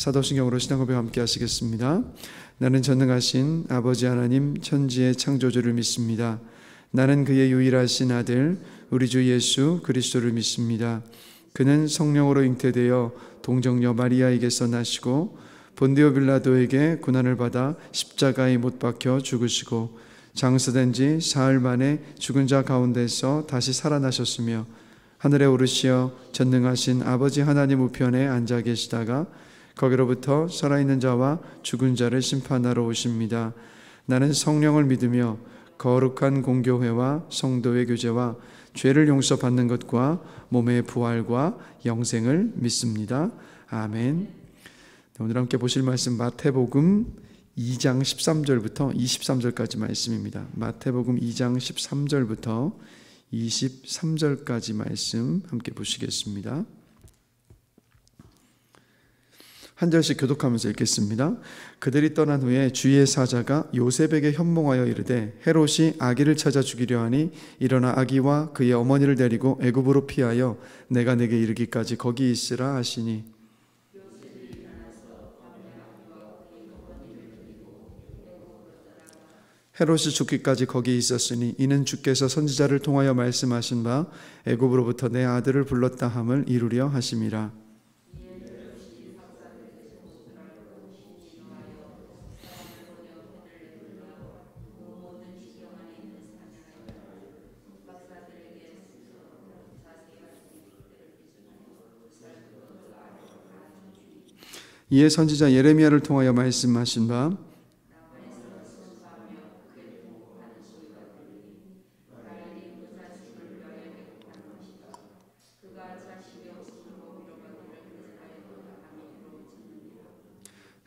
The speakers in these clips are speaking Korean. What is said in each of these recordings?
사도신경으로 신앙고백 함께 하시겠습니다. 나는 전능하신 아버지 하나님 천지의 창조주를 믿습니다. 나는 그의 유일하신 아들 우리 주 예수 그리스도를 믿습니다. 그는 성령으로 잉태되어 동정녀 마리아에게서 나시고 본디오 빌라도에게 고난을 받아 십자가에 못 박혀 죽으시고 장사된 지 사흘 만에 죽은 자 가운데서 다시 살아나셨으며 하늘에 오르시어 전능하신 아버지 하나님 우편에 앉아 계시다가 거기로부터 살아있는 자와 죽은 자를 심판하러 오십니다. 나는 성령을 믿으며 거룩한 공교회와 성도의 교제와 죄를 용서받는 것과 몸의 부활과 영생을 믿습니다. 아멘. 오늘 함께 보실 말씀 마태복음 2장 13절부터 23절까지 말씀입니다. 마태복음 2장 13절부터 23절까지 말씀 함께 보시겠습니다. 한 절씩 교독하면서 읽겠습니다. 그들이 떠난 후에 주의 사자가 요셉에게 현몽하여 이르되 헤롯이 아기를 찾아 죽이려 하니 일어나 아기와 그의 어머니를 데리고 애굽으로 피하여 내가 내게 이르기까지 거기 있으라 하시니 헤롯이 죽기까지 거기 있었으니 이는 주께서 선지자를 통하여 말씀하신 바 애굽으로부터 내 아들을 불렀다 함을 이루려 하심이라. 이에 선지자 예레미야를 통하여 말씀하신 바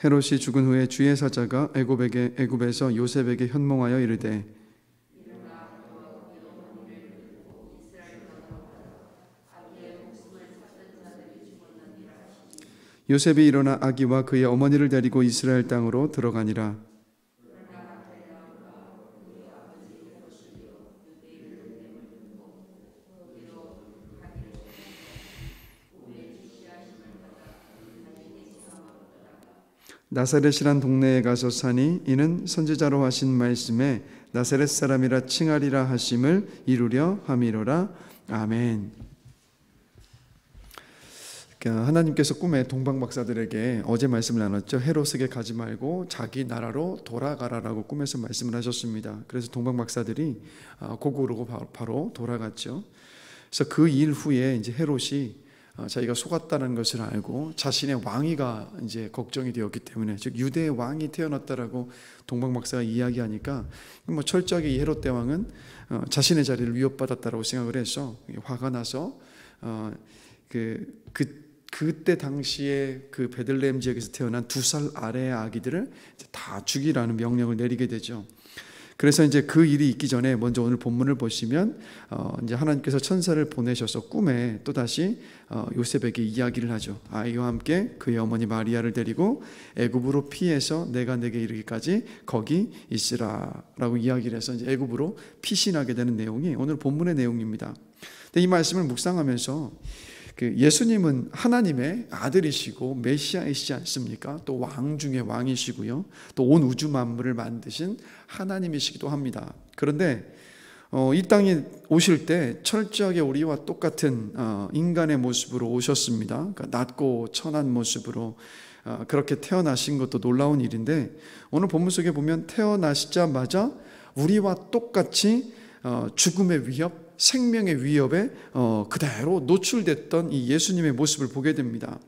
헤롯이 죽은 후에 주의 사자가 애굽에서 요셉에게 현몽하여 이르되 요셉이 일어나 아기와 그의 어머니를 데리고 이스라엘 땅으로 들어가니라. 나사렛이란 동네에 가서 사니 이는 선지자로 하신 말씀에 나사렛 사람이라 칭하리라 하심을 이루려 함이로라. 아멘. 하나님께서 꿈에 동방 박사들에게 어제 말씀을 나눴죠. 헤롯에게 가지 말고 자기 나라로 돌아가라라고 꿈에서 말씀을 하셨습니다. 그래서 동방 박사들이 고국으로 바로 돌아갔죠. 그래서 그 일 후에 이제 헤롯이 자기가 속았다는 것을 알고 자신의 왕위가 이제 걱정이 되었기 때문에, 즉 유대의 왕이 태어났다라고 동방 박사가 이야기하니까 뭐 철저하게 이 헤롯 대왕은 자신의 자리를 위협받았다라고 생각을 해서 화가 나서 그때 당시에 그 베들레헴 지역에서 태어난 2살 아래의 아기들을 다 죽이라는 명령을 내리게 되죠. 그래서 이제 그 일이 있기 전에 먼저 오늘 본문을 보시면 이제 하나님께서 천사를 보내셔서 꿈에 또 다시 요셉에게 이야기를 하죠. 아이와 함께 그의 어머니 마리아를 데리고 애굽으로 피해서 내가 내게 이르기까지 거기 있으라라고 이야기를 해서 이제 애굽으로 피신하게 되는 내용이 오늘 본문의 내용입니다. 근데 이 말씀을 묵상하면서 예수님은 하나님의 아들이시고 메시아이시지 않습니까? 또 왕 중에 왕이시고요. 또 온 우주 만물을 만드신 하나님이시기도 합니다. 그런데 이 땅에 오실 때 철저하게 우리와 똑같은 인간의 모습으로 오셨습니다. 그러니까 낮고 천한 모습으로 그렇게 태어나신 것도 놀라운 일인데, 오늘 본문 속에 보면 태어나시자마자 우리와 똑같이 죽음의 위협, 생명의 위협에 그대로 노출됐던 이 예수님의 모습을 보게 됩니다.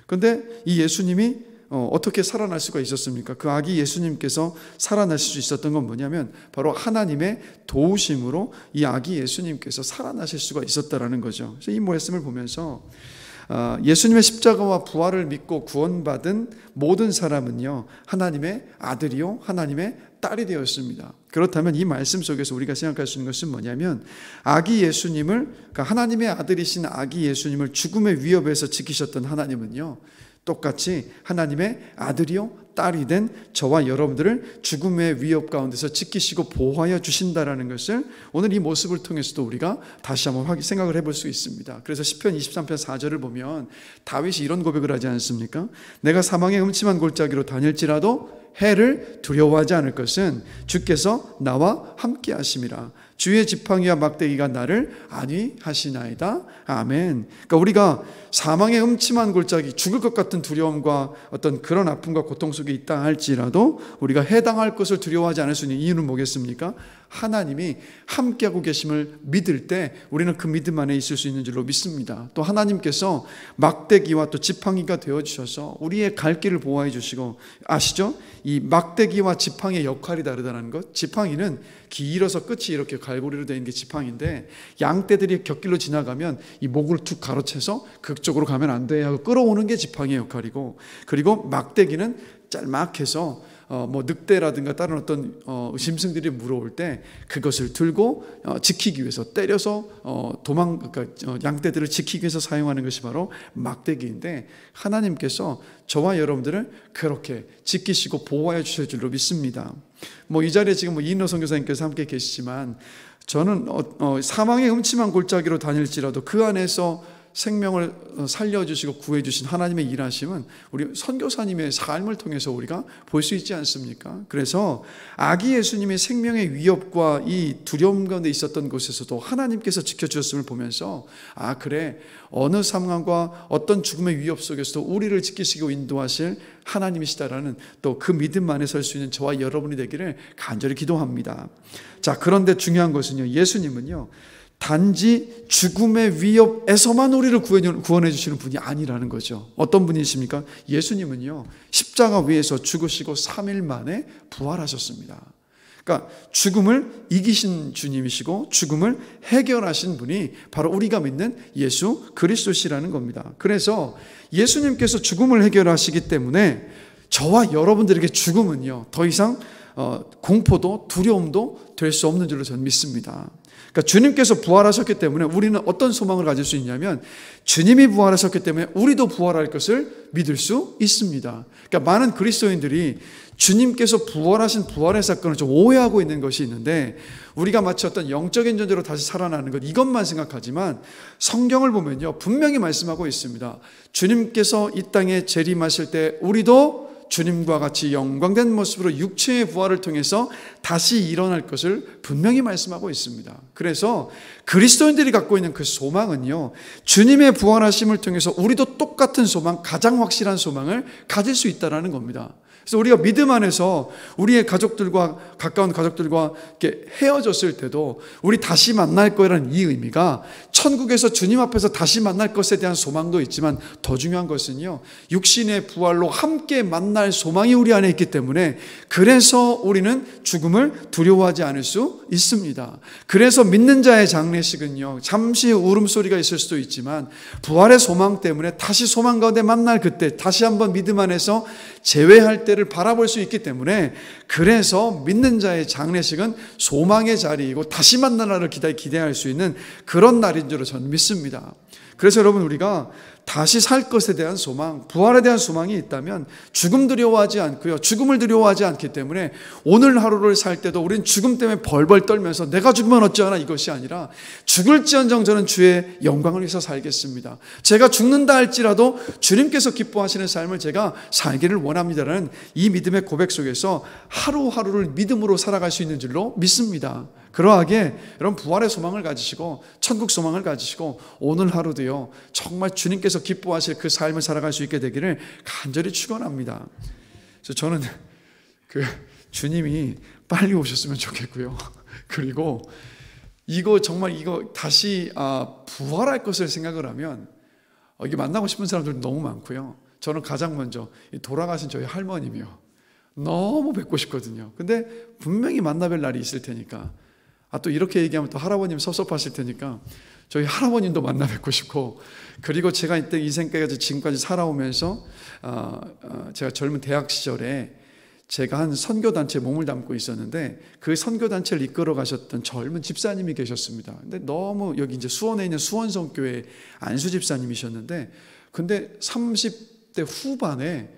그런데 이 예수님이 어떻게 살아날 수가 있었습니까? 그 아기 예수님께서 살아나실 수 있었던 건 뭐냐면 바로 하나님의 도우심으로 이 아기 예수님께서 살아나실 수가 있었다라는 거죠. 그래서 이 말씀을 보면서 예수님의 십자가와 부활을 믿고 구원받은 모든 사람은요, 하나님의 아들이요 하나님의 딸이 되었습니다. 그렇다면 이 말씀 속에서 우리가 생각할 수 있는 것은 뭐냐면, 아기 예수님을, 그러니까 하나님의 아들이신 아기 예수님을 죽음의 위협에서 지키셨던 하나님은요, 똑같이 하나님의 아들이요 딸이 된 저와 여러분들을 죽음의 위협 가운데서 지키시고 보호하여 주신다라는 것을 오늘 이 모습을 통해서도 우리가 다시 한번 생각을 해볼 수 있습니다. 그래서 시편 23편 4절을 보면 다윗이 이런 고백을 하지 않습니까? 내가 사망의 음침한 골짜기로 다닐지라도 해를 두려워하지 않을 것은 주께서 나와 함께 하심이라. 주의 지팡이와 막대기가 나를 안위하시나이다. 아멘. 그러니까 우리가 사망의 음침한 골짜기, 죽을 것 같은 두려움과 어떤 그런 아픔과 고통 속에 있다 할지라도 우리가 해당할 것을 두려워하지 않을 수 있는 이유는 뭐겠습니까? 하나님이 함께하고 계심을 믿을 때 우리는 그 믿음 안에 있을 수 있는 줄로 믿습니다. 또 하나님께서 막대기와 또 지팡이가 되어주셔서 우리의 갈 길을 보호해 주시고, 아시죠? 이 막대기와 지팡이의 역할이 다르다는 것. 지팡이는 길어서 끝이 이렇게 갈고리로 되어 있는 게 지팡이인데, 양떼들이 곁길로 지나가면 이 목을 툭 가로채서 그쪽으로 가면 안 돼 하고 끌어오는 게 지팡이의 역할이고, 그리고 막대기는 짤막해서 늑대라든가 다른 어떤 짐승들이 물어올 때 그것을 들고 지키기 위해서, 때려서 그러니까 양떼들을 지키기 위해서 사용하는 것이 바로 막대기인데, 하나님께서 저와 여러분들을 그렇게 지키시고 보호하여 주실 줄로 믿습니다. 이 자리에 지금 이인호 선교사님께서 함께 계시지만, 저는 사망의 음침한 골짜기로 다닐지라도 그 안에서 생명을 살려주시고 구해주신 하나님의 일하심은 우리 선교사님의 삶을 통해서 우리가 볼 수 있지 않습니까? 그래서 아기 예수님의 생명의 위협과 이 두려움 가운데 있었던 곳에서도 하나님께서 지켜주셨음을 보면서, 아 그래, 어느 상황과 어떤 죽음의 위협 속에서도 우리를 지키시고 인도하실 하나님이시다라는 또 그 믿음 안에 설 수 있는 저와 여러분이 되기를 간절히 기도합니다. 자, 그런데 중요한 것은요, 예수님은요 단지 죽음의 위협에서만 우리를 구원해 주시는 분이 아니라는 거죠. 어떤 분이십니까? 예수님은요 십자가 위에서 죽으시고 3일 만에 부활하셨습니다. 그러니까 죽음을 이기신 주님이시고 죽음을 해결하신 분이 바로 우리가 믿는 예수 그리스도시라는 겁니다. 그래서 예수님께서 죽음을 해결하시기 때문에 저와 여러분들에게 죽음은요 더 이상 공포도 두려움도 될 수 없는 줄로 저는 믿습니다. 그러니까 주님께서 부활하셨기 때문에 우리는 어떤 소망을 가질 수 있냐면, 주님이 부활하셨기 때문에 우리도 부활할 것을 믿을 수 있습니다. 그러니까 많은 그리스도인들이 주님께서 부활하신 부활의 사건을 좀 오해하고 있는 것이 있는데, 우리가 마치 어떤 영적인 존재로 다시 살아나는 것, 이것만 생각하지만 성경을 보면요 분명히 말씀하고 있습니다. 주님께서 이 땅에 재림하실 때 우리도 주님과 같이 영광된 모습으로 육체의 부활을 통해서 다시 일어날 것을 분명히 말씀하고 있습니다. 그래서 그리스도인들이 갖고 있는 그 소망은요, 주님의 부활하심을 통해서 우리도 똑같은 소망, 가장 확실한 소망을 가질 수 있다는 겁니다. 그래서 우리가 믿음 안에서 우리의 가족들과, 가까운 가족들과 이렇게 헤어졌을 때도 우리 다시 만날 거라는 이 의미가, 천국에서 주님 앞에서 다시 만날 것에 대한 소망도 있지만 더 중요한 것은요 육신의 부활로 함께 만날 소망이 우리 안에 있기 때문에, 그래서 우리는 죽음을 두려워하지 않을 수 있습니다. 그래서 믿는 자의 장례식은요 잠시 울음소리가 있을 수도 있지만 부활의 소망 때문에 다시 소망 가운데 만날 그때 다시 한번 믿음 안에서 재회할 때를 바라볼 수 있기 때문에, 그래서 믿는 자의 장례식은 소망의 자리이고 다시 만날 날을 기대할 수 있는 그런 날인 줄로 저는 믿습니다. 그래서 여러분, 우리가 다시 살 것에 대한 소망, 부활에 대한 소망이 있다면 죽음 두려워하지 않고요, 죽음을 두려워하지 않기 때문에 오늘 하루를 살 때도 우리는 죽음 때문에 벌벌 떨면서 내가 죽으면 어쩌나 이것이 아니라, 죽을지언정 저는 주의 영광을 위해서 살겠습니다, 제가 죽는다 할지라도 주님께서 기뻐하시는 삶을 제가 살기를 원합니다라는 이 믿음의 고백 속에서 하루하루를 믿음으로 살아갈 수 있는 줄로 믿습니다. 그러하게 여러분, 부활의 소망을 가지시고 천국 소망을 가지시고 오늘 하루도요 정말 주님께서 기뻐하실 그 삶을 살아갈 수 있게 되기를 간절히 축원합니다. 그래서 저는 주님이 빨리 오셨으면 좋겠고요. 그리고 정말 다시 부활할 것을 생각을 하면 이게 만나고 싶은 사람들 너무 많고요. 저는 가장 먼저 돌아가신 저희 할머님이요 너무 뵙고 싶거든요. 근데 분명히 만나뵐 날이 있을 테니까, 또 이렇게 얘기하면 또 할아버님 섭섭하실 테니까 저희 할아버님도 만나 뵙고 싶고, 그리고 제가 이때 인생까지 지금까지 살아오면서 제가 젊은 대학 시절에 제가 한 선교단체에 몸을 담고 있었는데, 그 선교단체를 이끌어 가셨던 젊은 집사님이 계셨습니다. 근데 너무 여기 이제 수원에 있는 수원성교회 안수 집사님이셨는데, 근데 30대 후반에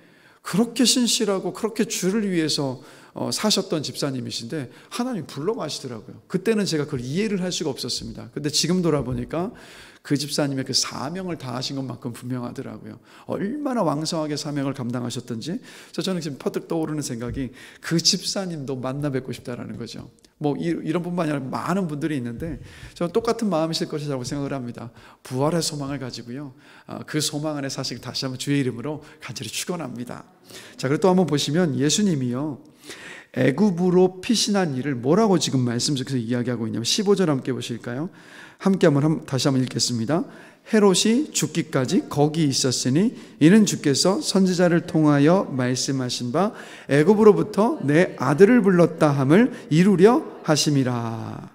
그렇게 신실하고 그렇게 주를 위해서 사셨던 집사님이신데 하나님이 불러가시더라고요. 그때는 제가 그걸 이해를 할 수가 없었습니다. 근데 지금 돌아보니까 그 집사님의 그 사명을 다하신 것만큼 분명하더라고요. 얼마나 왕성하게 사명을 감당하셨던지. 저는 지금 퍼뜩 떠오르는 생각이 그 집사님도 만나 뵙고 싶다라는 거죠. 뭐 이런 분만이 아니라 많은 분들이 있는데 저는 똑같은 마음이실 것이라고 생각을 합니다. 부활의 소망을 가지고요, 그 소망 안에 사실 다시 한번 주의 이름으로 간절히 축원합니다. 자, 그리고 또 한번 보시면 예수님이요, 애굽으로 피신한 일을 뭐라고 지금 말씀 속에서 이야기하고 있냐면 15절 함께 보실까요? 함께 다시 한번 읽겠습니다. 헤롯이 죽기까지 거기 있었으니 이는 주께서 선지자를 통하여 말씀하신 바 애굽으로부터 내 아들을 불렀다 함을 이루려 하심이라.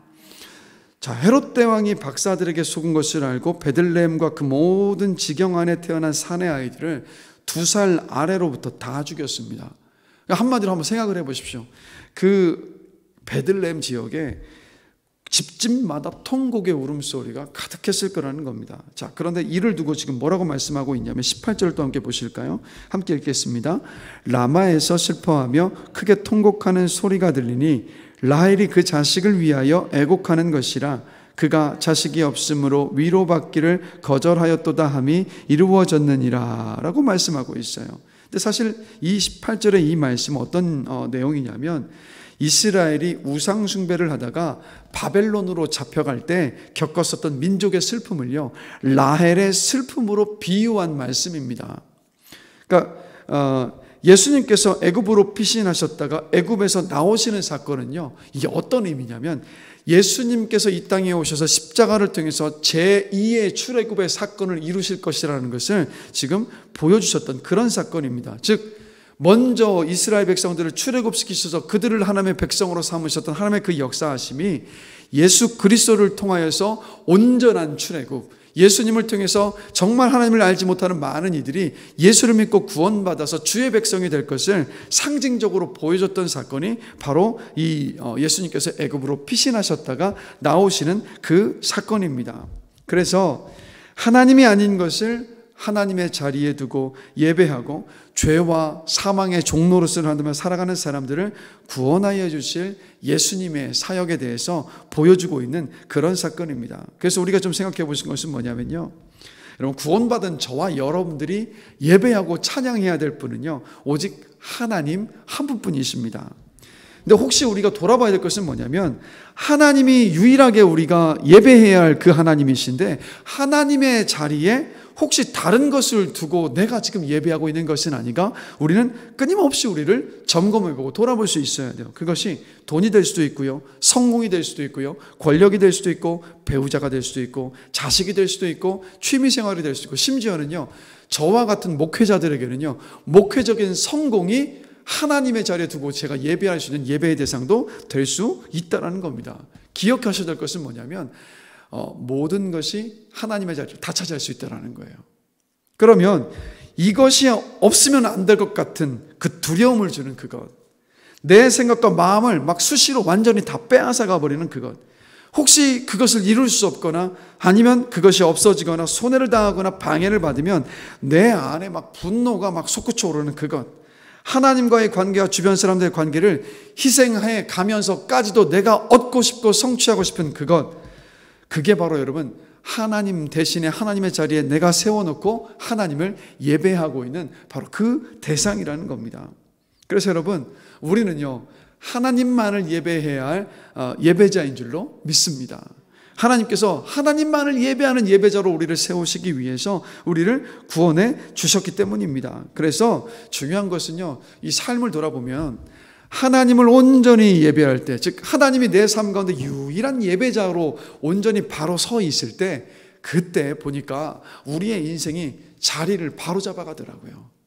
자, 헤롯 대왕이 박사들에게 속은 것을 알고 베들레헴과 그 모든 지경 안에 태어난 사내 아이들을 2살 아래로부터 다 죽였습니다. 한마디로 한번 생각을 해보십시오. 그 베들레헴 지역에 집집마다 통곡의 울음소리가 가득했을 거라는 겁니다. 자, 그런데 이를 두고 지금 뭐라고 말씀하고 있냐면 18절을 또 함께 보실까요? 함께 읽겠습니다. 라마에서 슬퍼하며 크게 통곡하는 소리가 들리니 라헬이 그 자식을 위하여 애곡하는 것이라. 그가 자식이 없으므로 위로받기를 거절하였도다 함이 이루어졌느니라 라고 말씀하고 있어요. 근데 사실 이 18절의 이 말씀은 어떤 내용이냐면 이스라엘이 우상숭배를 하다가 바벨론으로 잡혀갈 때 겪었었던 민족의 슬픔을요, 라헬의 슬픔으로 비유한 말씀입니다. 그러니까 예수님께서 애굽으로 피신하셨다가 애굽에서 나오시는 사건은요, 이게 어떤 의미냐면 예수님께서 이 땅에 오셔서 십자가를 통해서 제2의 출애굽의 사건을 이루실 것이라는 것을 지금 보여주셨던 그런 사건입니다. 즉 먼저 이스라엘 백성들을 출애굽시키셔서 그들을 하나님의 백성으로 삼으셨던 하나님의 그 역사하심이 예수 그리스도를 통하여서 온전한 출애굽, 예수님을 통해서 정말 하나님을 알지 못하는 많은 이들이 예수를 믿고 구원받아서 주의 백성이 될 것을 상징적으로 보여줬던 사건이 바로 이 예수님께서 애굽으로 피신하셨다가 나오시는 그 사건입니다. 그래서 하나님이 아닌 것을 하나님의 자리에 두고 예배하고 죄와 사망의 종노릇을 하며 살아가는 사람들을 구원하여 주실 예수님의 사역에 대해서 보여주고 있는 그런 사건입니다. 그래서 우리가 좀 생각해 보신 것은 뭐냐면요, 여러분, 구원받은 저와 여러분들이 예배하고 찬양해야 될 분은요, 오직 하나님 한 분뿐이십니다. 근데 혹시 우리가 돌아봐야 될 것은 뭐냐면 하나님이 유일하게 우리가 예배해야 할 그 하나님이신데 하나님의 자리에 혹시 다른 것을 두고 내가 지금 예배하고 있는 것은 아닌가? 우리는 끊임없이 우리를 점검해보고 돌아볼 수 있어야 돼요. 그것이 돈이 될 수도 있고요, 성공이 될 수도 있고요, 권력이 될 수도 있고, 배우자가 될 수도 있고, 자식이 될 수도 있고, 취미생활이 될 수도 있고, 심지어는요, 저와 같은 목회자들에게는요, 목회적인 성공이 하나님의 자리에 두고 제가 예배할 수 있는 예배의 대상도 될 수 있다는 겁니다. 기억하셔야 될 것은 뭐냐면 모든 것이 하나님의 자리를 다 차지할 수 있다는 거예요. 그러면 이것이 없으면 안 될 것 같은 그 두려움을 주는 그것, 내 생각과 마음을 막 수시로 완전히 다 빼앗아가 버리는 그것, 혹시 그것을 이룰 수 없거나 아니면 그것이 없어지거나 손해를 당하거나 방해를 받으면 내 안에 막 분노가 막 솟구쳐 오르는 그것, 하나님과의 관계와 주변 사람들의 관계를 희생해 가면서까지도 내가 얻고 싶고 성취하고 싶은 그것, 그게 바로 여러분 하나님 대신에 하나님의 자리에 내가 세워놓고 하나님을 예배하고 있는 바로 그 대상이라는 겁니다. 그래서 여러분, 우리는요, 하나님만을 예배해야 할 예배자인 줄로 믿습니다. 하나님께서 하나님만을 예배하는 예배자로 우리를 세우시기 위해서 우리를 구원해 주셨기 때문입니다. 그래서 중요한 것은요, 이 삶을 돌아보면 하나님을 온전히 예배할 때, 즉 하나님이 내 삶 가운데 유일한 예배자로 온전히 바로 서 있을 때, 그때 보니까 우리의 인생이 자리를 바로 잡아가더라고요.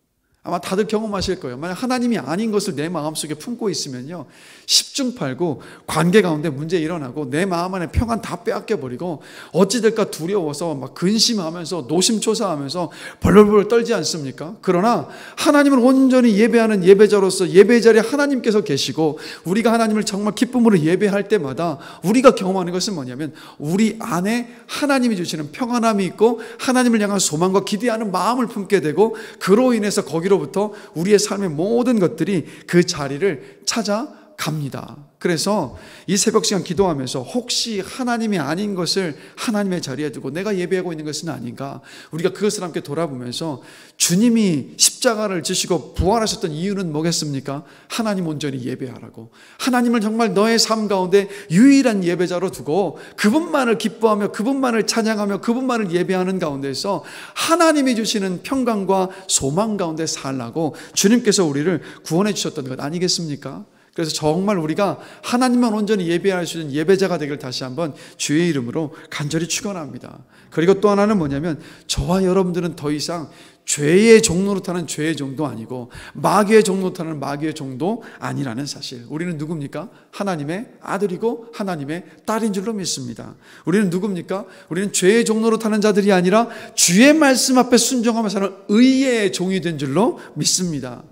아마 다들 경험하실 거예요. 만약 하나님이 아닌 것을 내 마음속에 품고 있으면요, 10중8구 관계 가운데 문제 일어나고 내 마음 안에 평안 다 빼앗겨버리고 어찌 될까 두려워서 막 근심하면서 노심초사하면서 벌벌벌 떨지 않습니까? 그러나 하나님을 온전히 예배하는 예배자로서 예배 자리에 하나님께서 계시고 우리가 하나님을 정말 기쁨으로 예배할 때마다 우리가 경험하는 것은 뭐냐면 우리 안에 하나님이 주시는 평안함이 있고 하나님을 향한 소망과 기대하는 마음을 품게 되고 그로 인해서 거기로 거기로부터 우리의 삶의 모든 것들이 그 자리를 찾아갑니다. 그래서 이 새벽 시간 기도하면서 혹시 하나님이 아닌 것을 하나님의 자리에 두고 내가 예배하고 있는 것은 아닌가, 우리가 그것을 함께 돌아보면서 주님이 십자가를 지시고 부활하셨던 이유는 뭐겠습니까? 하나님 온전히 예배하라고, 하나님을 정말 너의 삶 가운데 유일한 예배자로 두고 그분만을 기뻐하며 그분만을 찬양하며 그분만을 예배하는 가운데서 하나님이 주시는 평강과 소망 가운데 살라고 주님께서 우리를 구원해 주셨던 것 아니겠습니까? 그래서 정말 우리가 하나님만 온전히 예배할 수 있는 예배자가 되기를 다시 한번 주의 이름으로 간절히 축원합니다. 그리고 또 하나는 뭐냐면, 저와 여러분들은 더 이상 죄의 종로로 타는 죄의 종도 아니고 마귀의 종로로 타는 마귀의 종도 아니라는 사실. 우리는 누굽니까? 하나님의 아들이고 하나님의 딸인 줄로 믿습니다. 우리는 누굽니까? 우리는 죄의 종로로 타는 자들이 아니라 주의 말씀 앞에 순종하며 사는 의의 종이 된 줄로 믿습니다.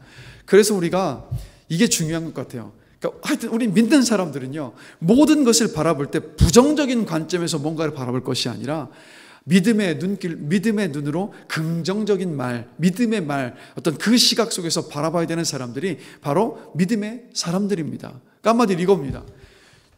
그래서 우리가 이게 중요한 것 같아요. 그러니까 하여튼 우리 믿는 사람들은요, 모든 것을 바라볼 때 부정적인 관점에서 뭔가를 바라볼 것이 아니라 믿음의 눈길, 믿음의 눈으로 긍정적인 말, 믿음의 말, 어떤 그 시각 속에서 바라봐야 되는 사람들이 바로 믿음의 사람들입니다. 그러니까 한마디로 이겁니다.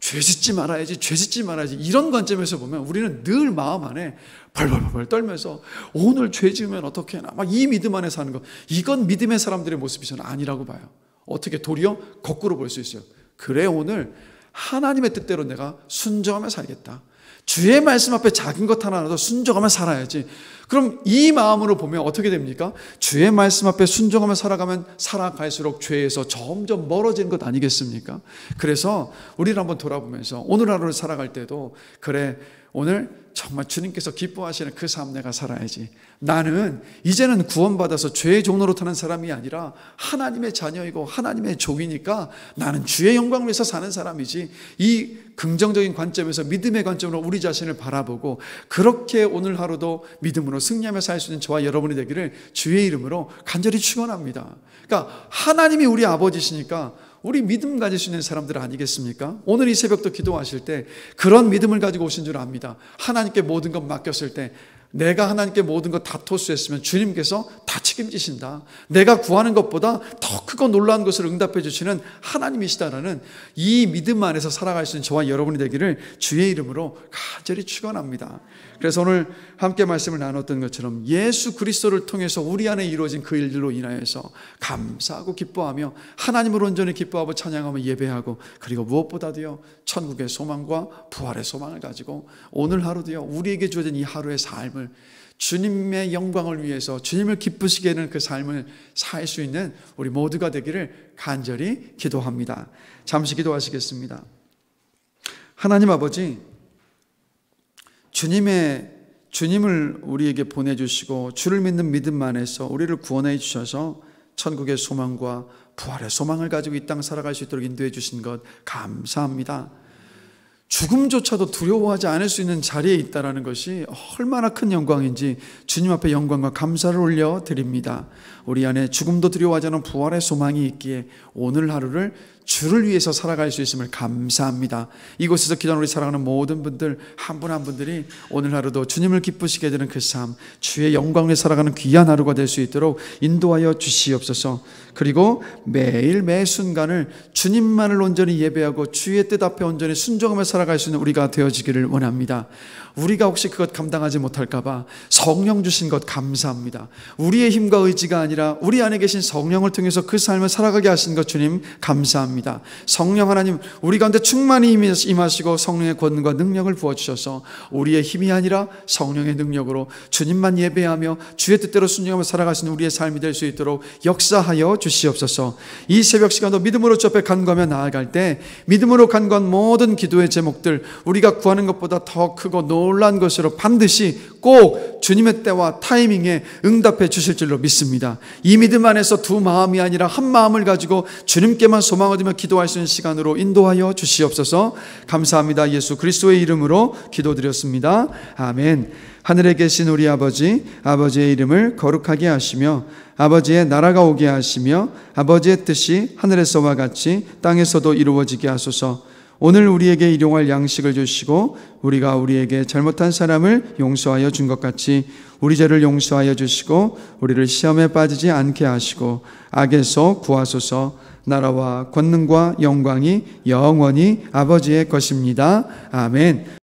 죄 짓지 말아야지, 죄 짓지 말아야지. 이런 관점에서 보면 우리는 늘 마음 안에 벌벌벌 떨면서 오늘 죄 지으면 어떻게 하나, 막 이 믿음 안에 사는 거, 이건 믿음의 사람들의 모습이 저는 아니라고 봐요. 어떻게 도리어 거꾸로 볼 수 있어요. 그래, 오늘 하나님의 뜻대로 내가 순종하며 살겠다. 주의 말씀 앞에 작은 것 하나라도 순종하며 살아야지. 그럼 이 마음으로 보면 어떻게 됩니까? 주의 말씀 앞에 순종하며 살아가면 살아갈수록 죄에서 점점 멀어지는 것 아니겠습니까? 그래서 우리를 한번 돌아보면서 오늘 하루를 살아갈 때도, 그래, 오늘 정말 주님께서 기뻐하시는 그 삶 내가 살아야지. 나는 이제는 구원받아서 죄의 종로로 타는 사람이 아니라 하나님의 자녀이고 하나님의 종이니까 나는 주의 영광을 위해서 사는 사람이지. 이 긍정적인 관점에서, 믿음의 관점으로 우리 자신을 바라보고 그렇게 오늘 하루도 믿음으로 승리하며 살 수 있는 저와 여러분이 되기를 주의 이름으로 간절히 축원합니다. 그러니까 하나님이 우리 아버지시니까 우리 믿음 가질 수 있는 사람들 아니겠습니까? 오늘 이 새벽도 기도하실 때 그런 믿음을 가지고 오신 줄 압니다. 하나님께 모든 것 맡겼을 때, 내가 하나님께 모든 것 다 토스했으면 주님께서 다 책임지신다. 내가 구하는 것보다 더 크고 놀라운 것을 응답해 주시는 하나님이시다라는 이 믿음 안에서 살아갈 수 있는 저와 여러분이 되기를 주의 이름으로 간절히 축원합니다. 그래서 오늘 함께 말씀을 나눴던 것처럼 예수 그리스도를 통해서 우리 안에 이루어진 그 일들로 인하여서 감사하고 기뻐하며 하나님을 온전히 기뻐하고 찬양하며 예배하고, 그리고 무엇보다도요, 천국의 소망과 부활의 소망을 가지고 오늘 하루도요, 우리에게 주어진 이 하루의 삶을 주님의 영광을 위해서 주님을 기쁘시게 하는 그 삶을 살 수 있는 우리 모두가 되기를 간절히 기도합니다. 잠시 기도하시겠습니다. 하나님 아버지, 주님을 우리에게 보내주시고 주를 믿는 믿음 안에서 우리를 구원해 주셔서 천국의 소망과 부활의 소망을 가지고 이 땅 살아갈 수 있도록 인도해 주신 것 감사합니다. 죽음조차도 두려워하지 않을 수 있는 자리에 있다는 것이 얼마나 큰 영광인지 주님 앞에 영광과 감사를 올려드립니다. 우리 안에 죽음도 두려워하지 않은 부활의 소망이 있기에 오늘 하루를 주를 위해서 살아갈 수 있음을 감사합니다. 이곳에서 기도하는 우리 사랑하는 모든 분들 한 분 한 분들이 오늘 하루도 주님을 기쁘시게 되는 그 삶, 주의 영광을 살아가는 귀한 하루가 될 수 있도록 인도하여 주시옵소서. 그리고 매일 매 순간을 주님만을 온전히 예배하고 주의 뜻 앞에 온전히 순종하며 살아갈 수 있는 우리가 되어지기를 원합니다. 우리가 혹시 그것 감당하지 못할까 봐 성령 주신 것 감사합니다. 우리의 힘과 의지가 아니라 우리 안에 계신 성령을 통해서 그 삶을 살아가게 하신 것 주님 감사합니다. 성령 하나님, 우리 가운데 충만히 임하시고 성령의 권능과 능력을 부어주셔서 우리의 힘이 아니라 성령의 능력으로 주님만 예배하며 주의 뜻대로 순종하며 살아갈 수 있는 우리의 삶이 될 수 있도록 역사하여 주시옵소서. 이 새벽 시간도 믿음으로 주 앞에 간구하며 나아갈 때 믿음으로 간구한 모든 기도의 제목들, 우리가 구하는 것보다 더 크고 놀란 것으로 반드시 꼭 주님의 때와 타이밍에 응답해 주실 줄로 믿습니다. 이 믿음 안에서 두 마음이 아니라 한 마음을 가지고 주님께만 소망 얻으며 기도할 수 있는 시간으로 인도하여 주시옵소서. 감사합니다. 예수 그리스도의 이름으로 기도드렸습니다. 아멘. 하늘에 계신 우리 아버지, 아버지의 이름을 거룩하게 하시며 아버지의 나라가 오게 하시며 아버지의 뜻이 하늘에서와 같이 땅에서도 이루어지게 하소서. 오늘 우리에게 일용할 양식을 주시고 우리가 우리에게 잘못한 사람을 용서하여 준 것 같이 우리 죄를 용서하여 주시고 우리를 시험에 빠지지 않게 하시고 악에서 구하소서. 나라와 권능과 영광이 영원히 아버지의 것입니다. 아멘.